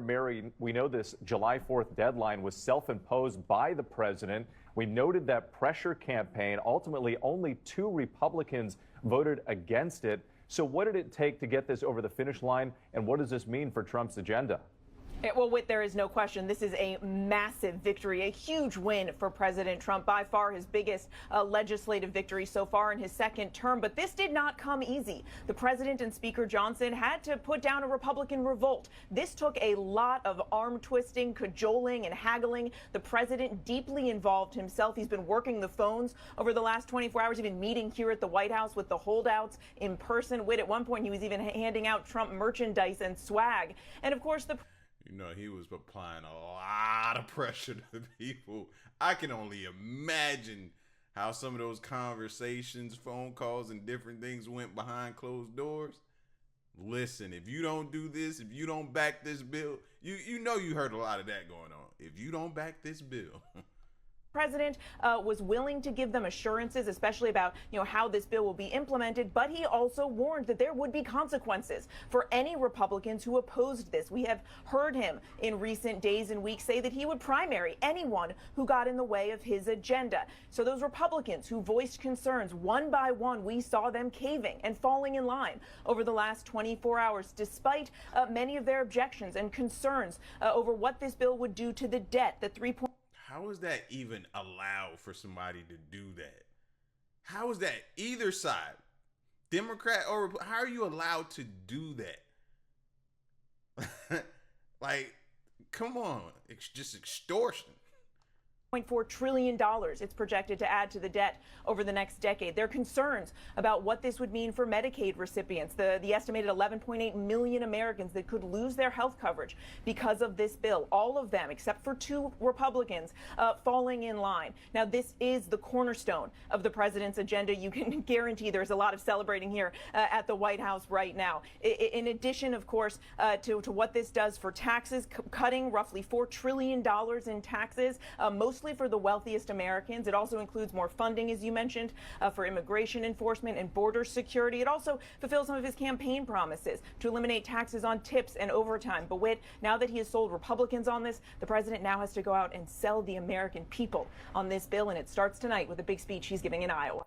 Mary, we know this July 4th deadline was self-imposed by the president. We noted that pressure campaign. Ultimately, only 2 Republicans voted against it. So what did it take to get this over the finish line, and what does this mean for Trump's agenda? Well, Whit, there is no question this is a massive victory, a huge win for President Trump, by far his biggest legislative victory so far in his second term. But this did not come easy. The president and Speaker Johnson had to put down a Republican revolt. This took a lot of arm twisting, cajoling, and haggling. The president deeply involved himself. He's been working the phones over the last 24 hours, even meeting here at the White House with the holdouts in person. Whit, at one point, he was even handing out Trump merchandise and swag. And of course, he was applying a lot of pressure to people. I can only imagine how some of those conversations, phone calls, and different things went behind closed doors. Listen, if you don't do this, if you don't back this bill, you know you heard a lot of that going on. If you don't back this bill. President was willing to give them assurances, especially about how this bill will be implemented, but he also warned that there would be consequences for any Republicans who opposed this. We have heard him in recent days and weeks say that he would primary anyone who got in the way of his agenda. So those Republicans who voiced concerns, one by one, we saw them caving and falling in line over the last 24 hours, despite many of their objections and concerns over what this bill would do to the debt, the 3. How is that even allowed for somebody to do that? How is that either side, Democrat or how are you allowed to do that? Like, come on, it's just extortion. $1.4 trillion it's projected to add to the debt over the next decade. There are concerns about what this would mean for Medicaid recipients, the estimated 11.8 million Americans that could lose their health coverage because of this bill. All of them, except for 2 Republicans, falling in line. Now, this is the cornerstone of the president's agenda. You can guarantee there's a lot of celebrating here at the White House right now. In addition, of course, to what this does for taxes, cutting roughly $4 trillion in taxes, mostly for the wealthiest Americans. It also includes more funding, as you mentioned, for immigration enforcement and border security. It also fulfills some of his campaign promises to eliminate taxes on tips and overtime. But Whit, now that he has sold Republicans on this, the president now has to go out and sell the American people on this bill, and it starts tonight with a big speech he's giving in Iowa.